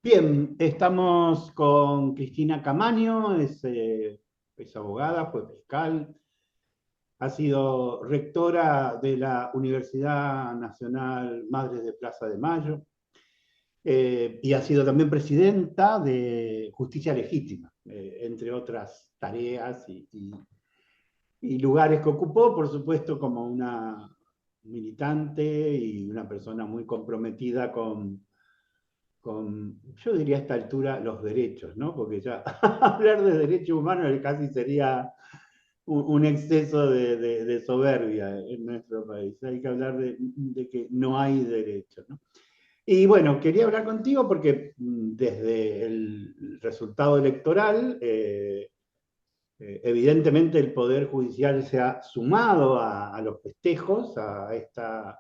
Bien, estamos con Cristina Camaño, es abogada, fue fiscal, ha sido rectora de la Universidad Nacional Madres de Plaza de Mayo, y ha sido también presidenta de Justicia Legítima, entre otras tareas y lugares que ocupó, por supuesto, como una militante y una persona muy comprometida yo diría a esta altura, los derechos, ¿no? Porque ya hablar de derechos humanos casi sería un exceso de soberbia en nuestro país. Hay que hablar de que no hay derechos, ¿no? Y bueno, quería hablar contigo porque desde el resultado electoral, evidentemente el Poder Judicial se ha sumado a los festejos, a esta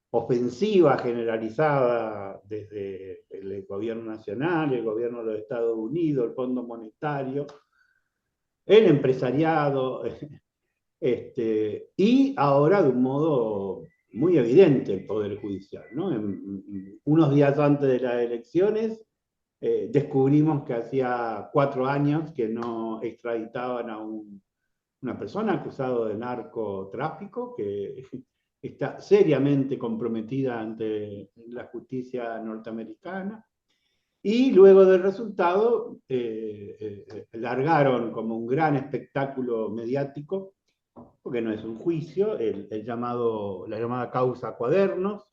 ofensiva generalizada desde el gobierno nacional, el gobierno de los Estados Unidos, el Fondo Monetario, el empresariado, y ahora de un modo muy evidente el Poder Judicial, ¿no? Unos días antes de las elecciones descubrimos que hacía 4 años que no extraditaban a una persona acusada de narcotráfico, que está seriamente comprometida ante la justicia norteamericana. Y luego del resultado, largaron como un gran espectáculo mediático, porque no es un juicio, la llamada causa Cuadernos.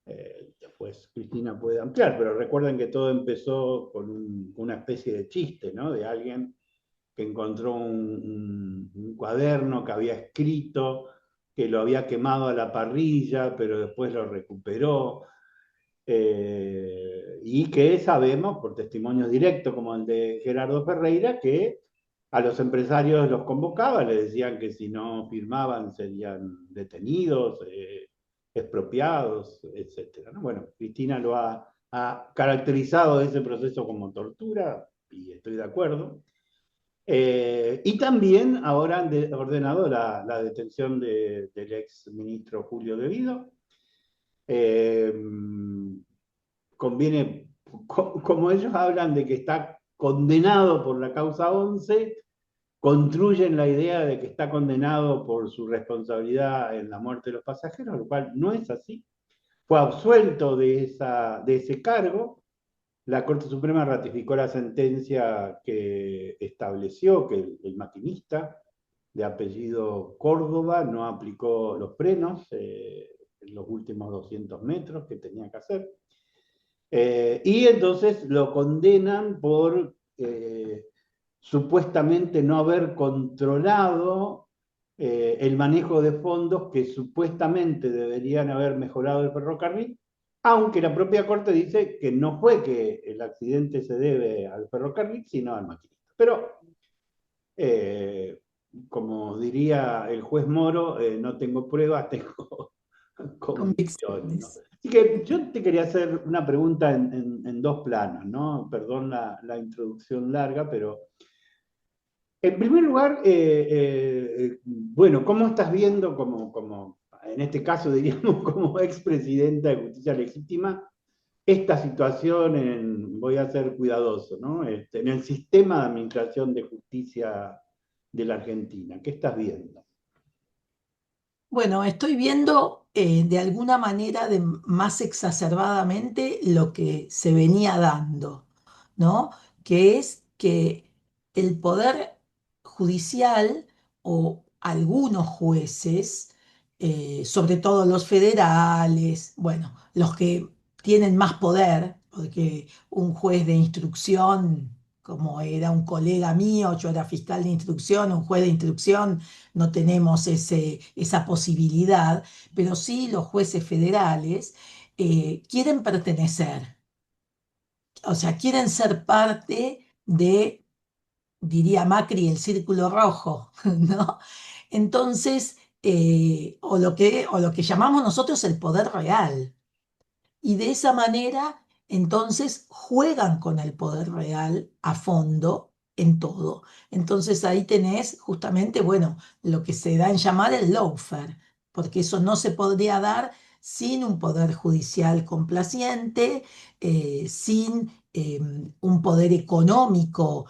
Después Cristina puede ampliar, pero recuerden que todo empezó con una especie de chiste, ¿no? De alguien que encontró un cuaderno que había escrito, que lo había quemado a la parrilla, pero después lo recuperó, y que sabemos, por testimonios directos como el de Gerardo Ferreira, que a los empresarios los convocaba, les decían que si no firmaban serían detenidos, expropiados, etc. ¿No? Bueno, Cristina ha caracterizado ese proceso como tortura, y estoy de acuerdo. Y también ahora han ordenado la detención del ex ministro Julio De Vido. Eh, Conviene, como ellos hablan de que está condenado por la causa 11, construyen la idea de que está condenado por su responsabilidad en la muerte de los pasajeros, lo cual no es así. Fue absuelto de ese cargo. La Corte Suprema ratificó la sentencia que estableció que el maquinista de apellido Córdoba no aplicó los frenos en los últimos 200 metros que tenía que hacer. Y entonces lo condenan por supuestamente no haber controlado el manejo de fondos que supuestamente deberían haber mejorado el ferrocarril, aunque la propia Corte dice que no fue que el accidente se debe al ferrocarril, sino al maquinista. Pero, eh, como diría el juez Moro, no tengo pruebas, tengo convicciones, ¿no? Convicciones. Así que yo te quería hacer una pregunta en dos planos, ¿no? Perdón la introducción larga, pero en primer lugar, bueno, ¿cómo estás viendo, en este caso diríamos, como expresidenta de Justicia Legítima, esta situación voy a ser cuidadoso, ¿no? En el sistema de administración de justicia de la Argentina? ¿Qué estás viendo? Bueno, estoy viendo de alguna manera más exacerbadamente lo que se venía dando, ¿no? Que es que el poder judicial o algunos jueces, sobre todo los federales, bueno, los que tienen más poder, porque un juez de instrucción, como era un colega mío, yo era fiscal de instrucción, un juez de instrucción no tenemos esa posibilidad, pero sí los jueces federales quieren pertenecer, o sea, quieren ser parte de, diría Macri, el círculo rojo, ¿no? Entonces, o lo que llamamos nosotros el poder real. Y de esa manera, entonces, juegan con el poder real a fondo en todo. Entonces ahí tenés justamente, bueno, lo que se da en llamar el lawfare, porque eso no se podría dar sin un poder judicial complaciente, sin un poder económico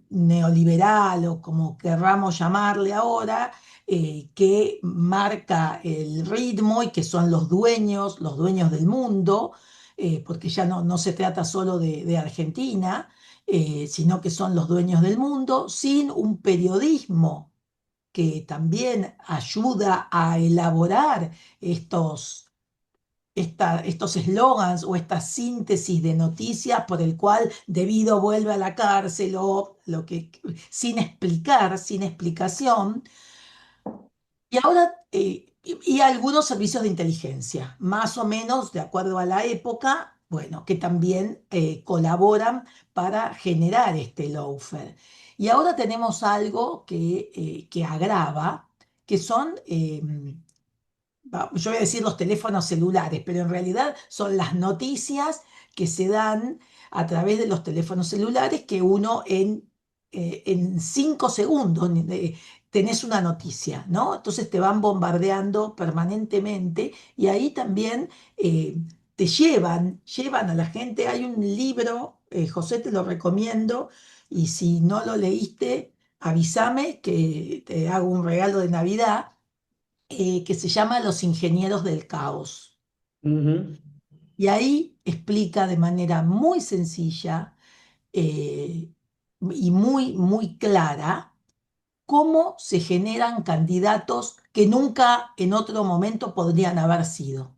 neoliberal o como querramos llamarle ahora, que marca el ritmo y que son los dueños del mundo, porque ya no se trata solo de Argentina, sino que son los dueños del mundo, sin un periodismo que también ayuda a elaborar estos eslogans o esta síntesis de noticias por el cual debido vuelve a la cárcel o lo que sin explicar, sin explicación. Y ahora, y algunos servicios de inteligencia, más o menos de acuerdo a la época, bueno, que también colaboran para generar este lawfare. Y ahora tenemos algo que agrava, que son yo voy a decir los teléfonos celulares, pero en realidad son las noticias que se dan a través de los teléfonos celulares que uno en 5 segundos tenés una noticia, ¿no? Entonces te van bombardeando permanentemente y ahí también te llevan a la gente. Hay un libro, José, te lo recomiendo, y si no lo leíste, avísame que te hago un regalo de Navidad, que se llama Los Ingenieros del Caos. Ujú. Y ahí explica de manera muy sencilla eh, y muy clara cómo se generan candidatos que nunca en otro momento podrían haber sido.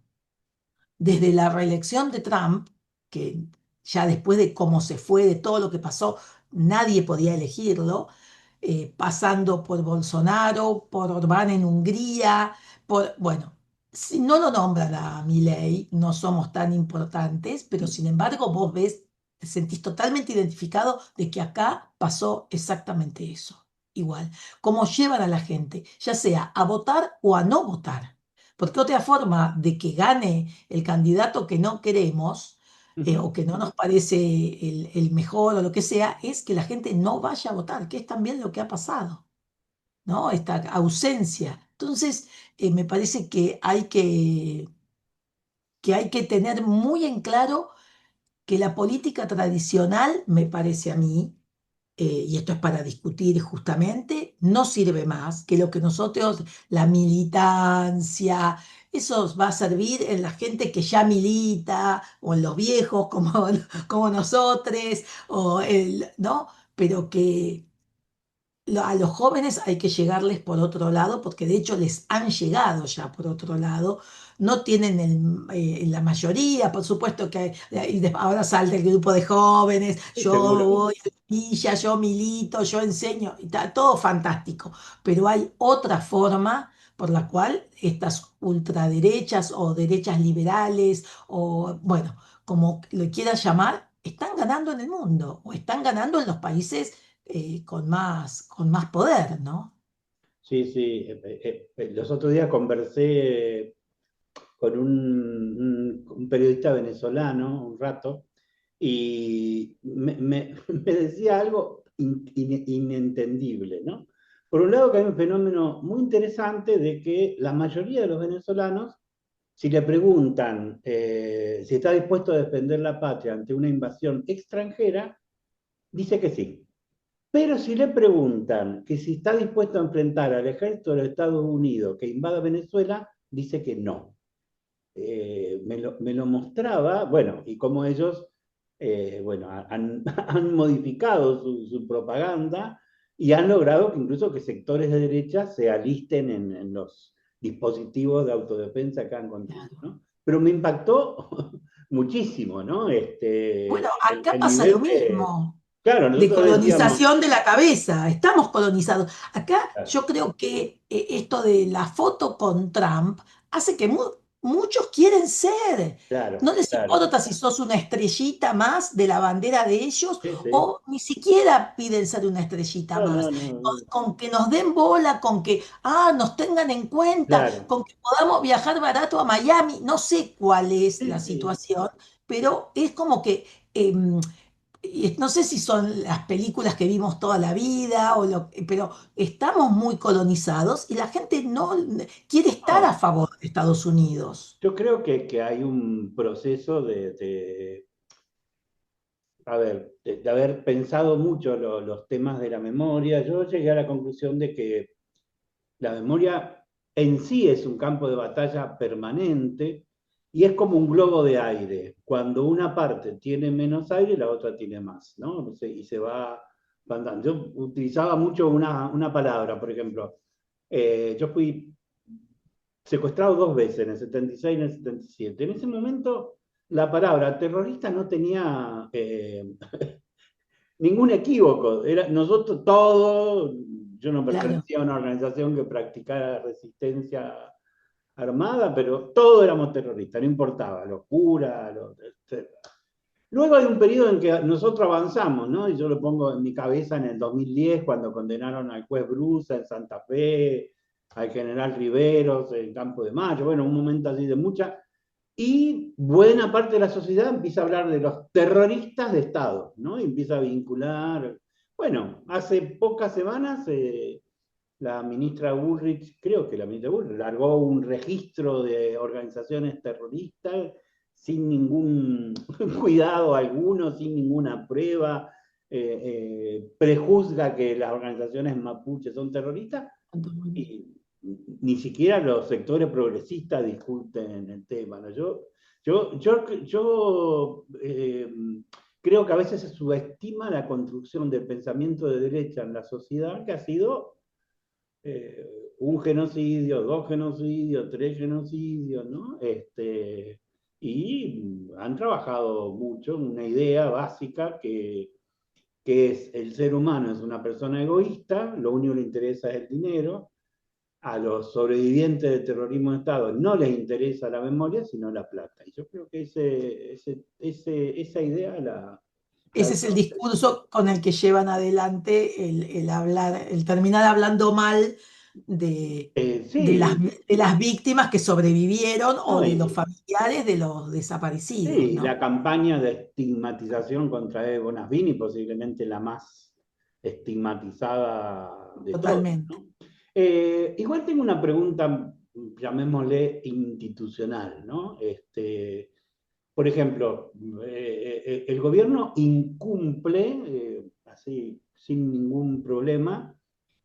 Desde la reelección de Trump, que ya después de cómo se fue, de todo lo que pasó, nadie podía elegirlo, pasando por Bolsonaro, por Orbán en Hungría, bueno, si no lo nombran a Milei, no somos tan importantes, pero sin embargo vos ves, te sentís totalmente identificado de que acá pasó exactamente eso. Igual, cómo llevan a la gente, ya sea a votar o a no votar. Porque otra forma de que gane el candidato que no queremos, o que no nos parece el mejor o lo que sea, es que la gente no vaya a votar, que es también lo que ha pasado, ¿no? Esta ausencia. Entonces, me parece que hay que tener muy en claro que la política tradicional, me parece a mí, y esto es para discutir justamente, no sirve más, que lo que nosotros, la militancia, eso va a servir en la gente que ya milita, o en los viejos como nosotros, ¿no? Pero que a los jóvenes hay que llegarles por otro lado, porque de hecho les han llegado ya por otro lado. No tienen la mayoría, por supuesto que ahora salta el grupo de jóvenes, Sí, yo seguro. voy a la villa, yo milito, yo enseño, y todo fantástico. Pero hay otra forma por la cual estas ultraderechas o derechas liberales, o bueno, como lo quieras llamar, están ganando en el mundo o están ganando en los países con más poder, ¿no? Sí, sí. Los otros días conversé con un periodista venezolano un rato y me decía algo inentendible, ¿no? Por un lado que hay un fenómeno muy interesante de que la mayoría de los venezolanos, si le preguntan si está dispuesto a defender la patria ante una invasión extranjera, dice que sí. Pero si le preguntan que si está dispuesto a enfrentar al ejército de los Estados Unidos que invada Venezuela, dice que no. Me lo mostraba, bueno, y cómo ellos, bueno, han modificado su propaganda y han logrado que incluso que sectores de derecha se alisten en los dispositivos de autodefensa que han construido, Claro. ¿no? Pero me impactó muchísimo, ¿no? Bueno, acá El pasa lo nivel de... mismo, Claro, de nosotros decíamos, colonización de la cabeza. Estamos colonizados. Acá claro, yo creo que esto de la foto con Trump hace que muchos quieren ser. claro, No les claro, importa si sos una estrellita más de la bandera de ellos sí, sí, o ni siquiera piden ser una estrellita no, no, más. no, Con que nos den bola, con que nos tengan en cuenta, claro, con que podamos viajar barato a Miami. No sé cuál es sí, la sí, situación, pero es como que... em, y no sé si son las películas que vimos toda la vida, pero estamos muy colonizados y la gente no quiere estar a No, favor de Estados Unidos. yo creo que hay un proceso a ver, de haber pensado mucho los temas de la memoria. Yo llegué a la conclusión de que la memoria en sí es un campo de batalla permanente y es como un globo de aire. Cuando una parte tiene menos aire, la otra tiene más, ¿no? Y se va andando. Yo utilizaba mucho una palabra, por ejemplo. Yo fui secuestrado dos veces, en el 76 y en el 77. En ese momento, la palabra terrorista no tenía ningún equívoco. Era, nosotros todos, yo no Claro, pertenecía a una organización que practicara resistencia armada, pero todos éramos terroristas, no importaba, los curas, Luego hay un periodo en que nosotros avanzamos, ¿no? Y yo lo pongo en mi cabeza en el 2010, cuando condenaron al juez Brusa en Santa Fe, al general Riveros en Campo de Mayo, bueno, un momento así de mucha. Y buena parte de la sociedad empieza a hablar de los terroristas de Estado, ¿no? Y empieza a vincular. Bueno, hace pocas semanas la ministra Bullrich, creo que la ministra Bullrich, largó un registro de organizaciones terroristas sin ningún cuidado alguno, sin ninguna prueba, prejuzga que las organizaciones mapuches son terroristas y ni siquiera los sectores progresistas discuten el tema, ¿no? Yo creo que a veces se subestima la construcción del pensamiento de derecha en la sociedad, que ha sido un genocidio, dos genocidios, tres genocidios, ¿no? Y han trabajado mucho en una idea básica que es el ser humano es una persona egoísta, lo único que le interesa es el dinero. A los sobrevivientes del terrorismo de Estado no les interesa la memoria, sino la plata. Y yo creo que esa idea la ese es el veo. discurso con el que llevan adelante el hablar, el terminar hablando mal de, Sí, de las víctimas que sobrevivieron o no, de los familiares de los desaparecidos, sí, la ¿no? campaña de estigmatización contra Evo Nasbini, posiblemente la más estigmatizada de todas, Totalmente. ¿no? Igual tengo una pregunta, llamémosle institucional, ¿no? Por ejemplo, el gobierno incumple, así, sin ningún problema,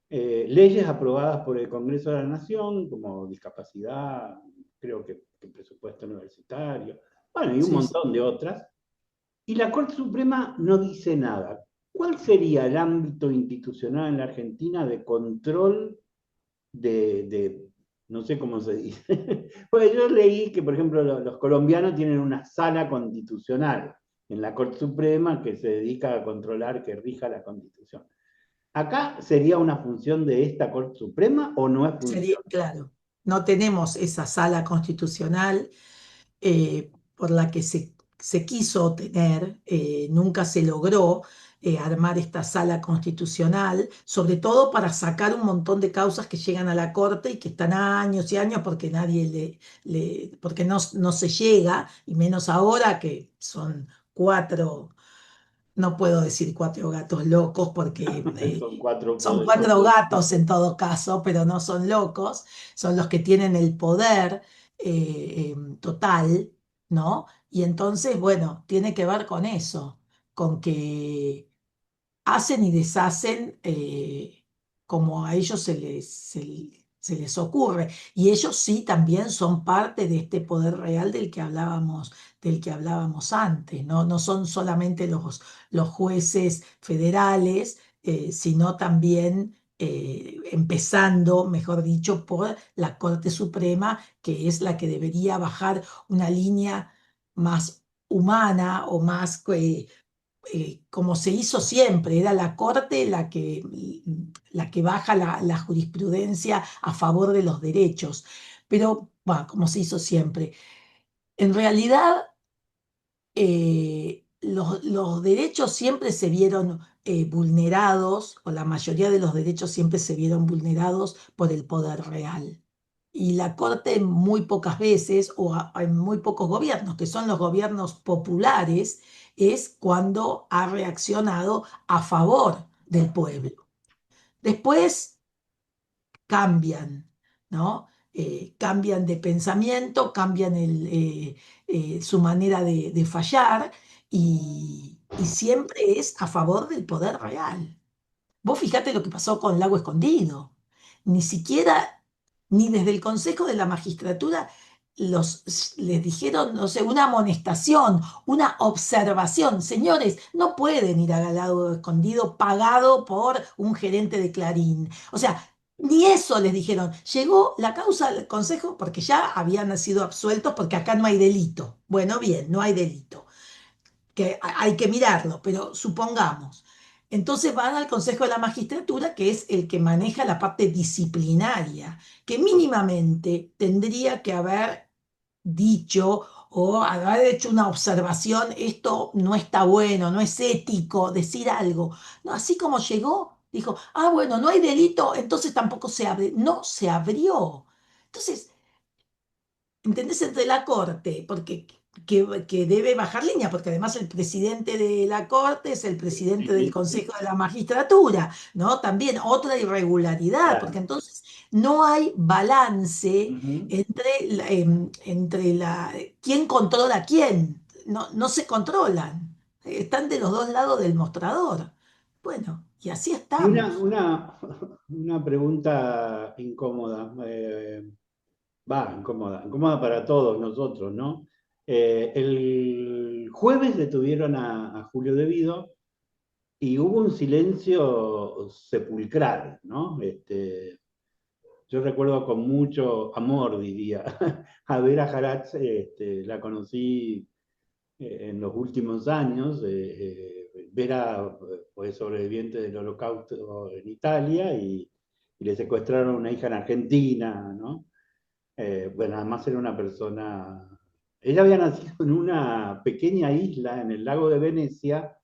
leyes aprobadas por el Congreso de la Nación, como discapacidad, creo que presupuesto universitario, bueno, y un Sí, sí. montón de otras, y la Corte Suprema no dice nada. ¿Cuál sería el ámbito institucional en la Argentina de control no sé cómo se dice? Pues yo leí que, por ejemplo, los colombianos tienen una sala constitucional en la Corte Suprema que se dedica a controlar que rija la Constitución. ¿Acá sería una función de esta Corte Suprema o no es Sería función? claro. No tenemos esa sala constitucional por la que se quiso tener, nunca se logró armar esta sala constitucional, sobre todo para sacar un montón de causas que llegan a la Corte y que están años y años porque porque no se llega, y menos ahora que son cuatro, no puedo decir cuatro gatos locos porque Son cuatro son poderes. cuatro gatos en todo caso, pero no son locos, son los que tienen el poder total, ¿no? Y entonces, bueno, tiene que ver con eso, con que hacen y deshacen como a ellos se les ocurre. Y ellos sí también son parte de este poder real del que hablábamos antes, ¿no? No son solamente los jueces federales, sino también, empezando, mejor dicho, por la Corte Suprema, que es la que debería bajar una línea más humana o más como se hizo siempre, era la Corte la que baja la jurisprudencia a favor de los derechos, pero bueno, como se hizo siempre. En realidad, los derechos siempre se vieron vulnerados, o la mayoría de los derechos siempre se vieron vulnerados por el poder real. Y la Corte muy pocas veces, en muy pocos gobiernos, que son los gobiernos populares, es cuando ha reaccionado a favor del pueblo. Después cambian, ¿no? Cambian de pensamiento, cambian su manera de fallar y siempre es a favor del poder real. Vos fijate lo que pasó con Lago Escondido. Ni siquiera, ni desde el Consejo de la Magistratura les dijeron, no sé, una amonestación, una observación. Señores, no pueden ir a Lago Escondido pagado por un gerente de Clarín. O sea, ni eso les dijeron. Llegó la causa al Consejo porque ya habían sido absueltos porque acá no hay delito. Bueno, bien, no hay delito que hay que mirarlo, pero supongamos. Entonces van al Consejo de la Magistratura, que es el que maneja la parte disciplinaria, que mínimamente tendría que haber dicho o haber hecho una observación, esto no está bueno, no es ético, decir algo. No, así como llegó, dijo, ah, bueno, no hay delito, entonces tampoco se abre. No se abrió. Entonces, ¿entendés? Entre la Corte, porque que debe bajar línea, porque además el presidente de la Corte es el presidente del Sí, Consejo de la Magistratura, ¿no? También otra irregularidad, porque claro. entonces no hay balance Ujú. entre quién controla a quién. No, no se controlan. Están de los dos lados del mostrador. Bueno, y así Y estamos. una pregunta incómoda, incómoda para todos nosotros, ¿no? El jueves detuvieron a Julio Devido y hubo un silencio sepulcral, ¿no? Yo recuerdo con mucho amor, diría, a Vera Jarach, la conocí en los últimos años. Vera fue sobreviviente del Holocausto en Italia y le secuestraron una hija en Argentina, ¿no? Bueno, además era una persona... Ella había nacido en una pequeña isla en el lago de Venecia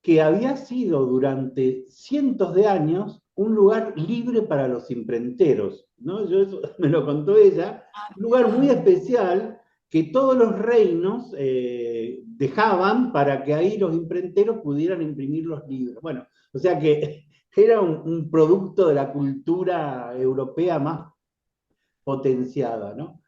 que había sido durante cientos de años un lugar libre para los imprenteros, ¿no? Yo eso me lo contó ella, un lugar muy Ah, especial que todos los reinos dejaban para que ahí los imprenteros pudieran imprimir los libros. Bueno, o sea que era un producto de la cultura europea más potenciada, ¿no?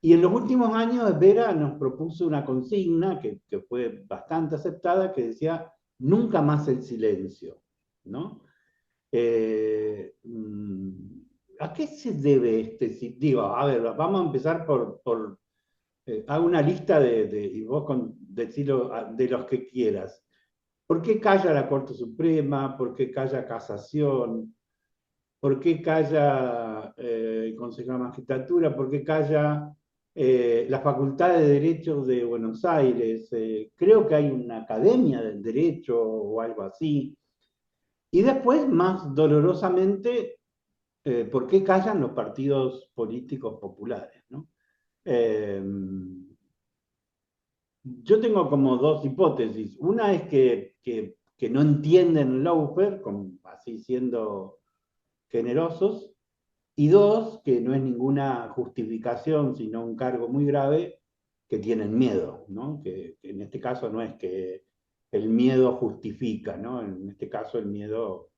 Y en los últimos años, Vera nos propuso una consigna que fue bastante aceptada, que decía, nunca más el silencio, ¿no? ¿A qué se debe digo, a ver, vamos a empezar hago una lista y vos decirlo de los que quieras. ¿Por qué calla la Corte Suprema? ¿Por qué calla Casación? ¿Por qué calla el Consejo de la Magistratura? ¿Por qué calla la Facultad de Derecho de Buenos Aires? Creo que hay una academia del derecho o algo así. Y después, más dolorosamente, ¿por qué callan los partidos políticos populares? ¿No? Eh, yo tengo como dos hipótesis. Una es que no entienden lawfare, así siendo generosos, y dos, que no es ninguna justificación, sino un cargo muy grave, que tienen miedo, ¿no? Que en este caso no es que el miedo justifica, ¿no? En este caso el miedo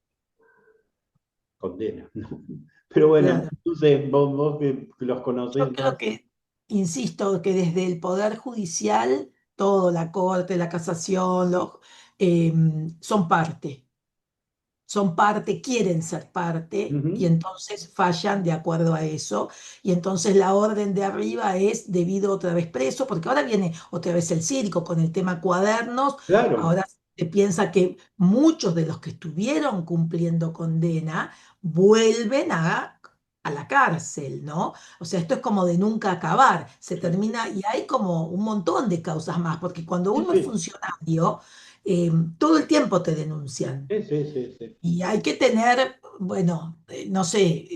condena, ¿no? Pero bueno, claro. no sé, vos que los Yo conocés creo más. que, insisto, que desde el Poder Judicial, todo, la Corte, la Casación, eh, son parte, quieren ser parte y Ujú. entonces fallan de acuerdo a eso. Y entonces la orden de arriba es debido otra vez preso, porque ahora viene otra vez el circo con el tema cuadernos. Claro, Ahora se piensa que muchos de los que estuvieron cumpliendo condena vuelven a la cárcel, ¿no? O sea, esto es como de nunca acabar. Se termina y hay como un montón de causas más, porque cuando sí, uno es sí, funcionario, todo el tiempo te denuncian. sí, sí, sí, sí. Y hay que tener, bueno, no sé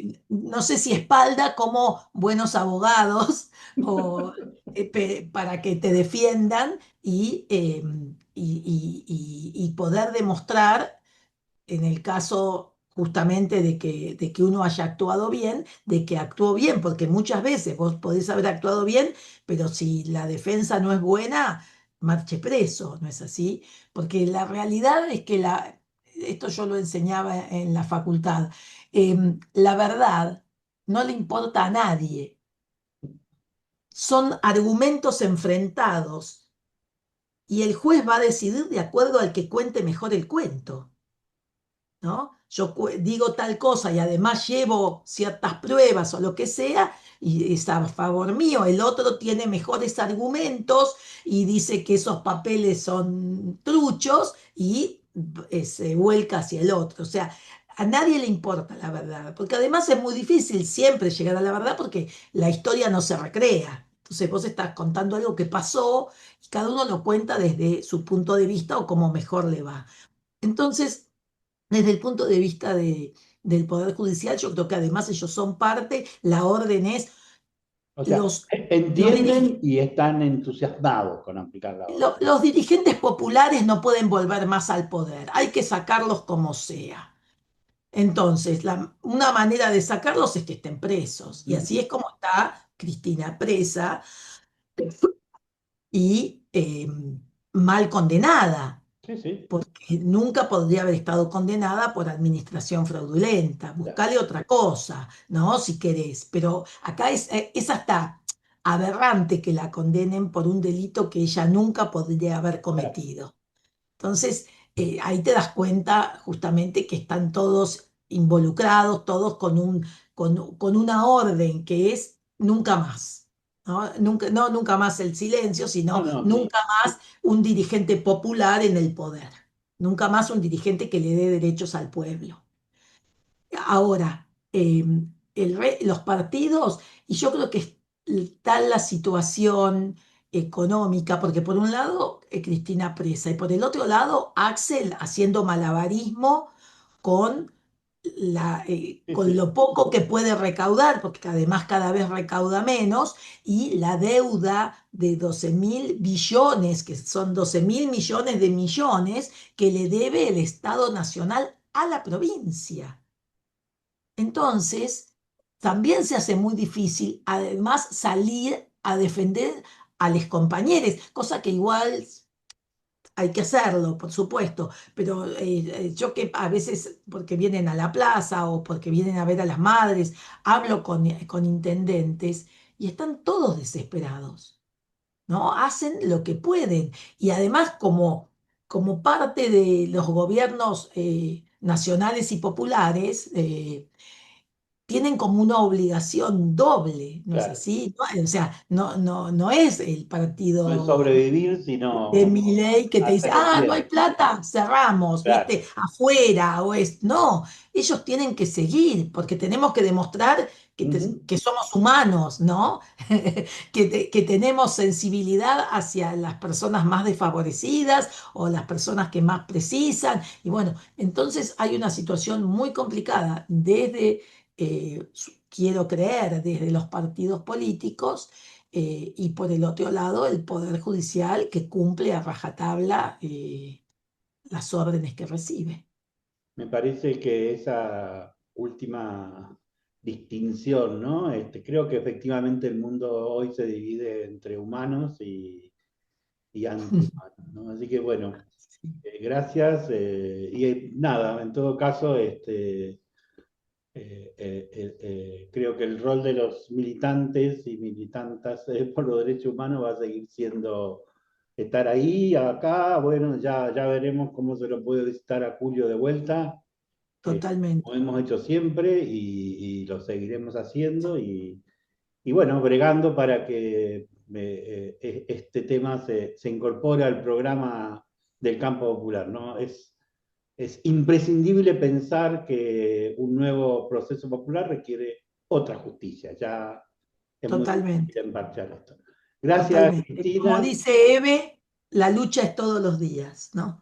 si espalda como buenos abogados o, para que te defiendan y poder demostrar, en el caso justamente de que uno haya actuado bien, de que actuó bien, porque muchas veces vos podés haber actuado bien, pero si la defensa no es buena, marche preso, ¿no es así? Porque la realidad es que esto yo lo enseñaba en la facultad, la verdad no le importa a nadie, son argumentos enfrentados y el juez va a decidir de acuerdo al que cuente mejor el cuento. ¿No? Yo digo tal cosa y además llevo ciertas pruebas o lo que sea, y es a favor mío. El otro tiene mejores argumentos y dice que esos papeles son truchos y se vuelca hacia el otro. O sea, a nadie le importa la verdad, porque además es muy difícil siempre llegar a la verdad porque la historia no se recrea. Entonces vos estás contando algo que pasó y cada uno lo cuenta desde su punto de vista o como mejor le va. Entonces, desde el punto de vista del Poder Judicial, yo creo que además ellos son parte, la orden es, O sea, los, los, entienden dirige- y están entusiasmados con aplicar la orden. los dirigentes populares no pueden volver más al poder, hay que sacarlos como sea. Entonces, una manera de sacarlos es que estén presos. Y así Ujú. es como está Cristina presa y mal condenada, Sí, sí. porque nunca podría haber estado condenada por administración fraudulenta. Claro, Buscale otra cosa, ¿no? Si querés. Pero acá es hasta aberrante que la condenen por un delito que ella nunca podría haber claro. cometido. Entonces, ahí te das cuenta justamente que están todos involucrados, todos con una orden que es nunca más. ¿No? Nunca, no nunca más el silencio, No, sino no, nunca más un dirigente popular en el poder. Nunca más un dirigente que le dé derechos al pueblo. Ahora, los partidos, y yo creo que está la situación económica, porque por un lado Cristina presa y por el otro lado Axel haciendo malabarismo con, sí, con sí. lo poco que puede recaudar, porque además cada vez recauda menos, y la deuda de 12.000 billones, que son 12.000 millones de millones, que le debe el Estado Nacional a la provincia. Entonces, también se hace muy difícil, además, salir a defender a los compañeros, cosa que igual hay que hacerlo, por supuesto, pero yo que a veces, porque vienen a la plaza o porque vienen a ver a las madres, hablo con intendentes y están todos desesperados, ¿no? Hacen lo que pueden y además como parte de los gobiernos nacionales y populares, tienen como una obligación doble, ¿no es Claro. así? O sea, no es el No es partido sobrevivir, de sino Milei que te dice, hacer el no hay bien. plata, cerramos, Claro. ¿viste? Afuera o es. No, ellos tienen que seguir porque tenemos que demostrar Ujú. que somos humanos, ¿no? Que tenemos sensibilidad hacia las personas más desfavorecidas o las personas que más precisan. Y bueno, entonces hay una situación muy complicada desde, quiero creer, desde los partidos políticos y por el otro lado el Poder Judicial que cumple a rajatabla las órdenes que recibe. Me parece que esa última distinción, ¿no? Creo que efectivamente el mundo hoy se divide entre humanos y antihumanos, ¿no? Así que bueno, Sí, gracias. Nada, en todo caso, creo que el rol de los militantes y militantas por los derechos humanos va a seguir siendo estar ahí, acá. Bueno, ya veremos cómo se lo puede visitar a Julio de vuelta, como totalmente, hemos hecho siempre y lo seguiremos haciendo y bueno, bregando para que este tema se incorpore al programa del campo popular, ¿no? Es imprescindible pensar que un nuevo proceso popular requiere otra justicia. Ya es muy difícil totalmente, emparchar esto. Gracias, totalmente. Como Cristina. dice Eve, la lucha es todos los días, ¿no?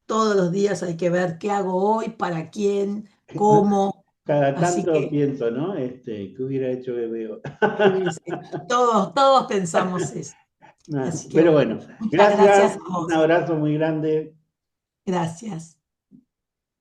Todos los días hay que ver qué hago hoy, para quién, cómo. Cada Así tanto que pienso, ¿no? ¿Qué hubiera hecho Bebé? todos pensamos eso. Nah, Así que pero bueno, bueno, muchas gracias gracias, a un vos. abrazo muy grande. Gracias.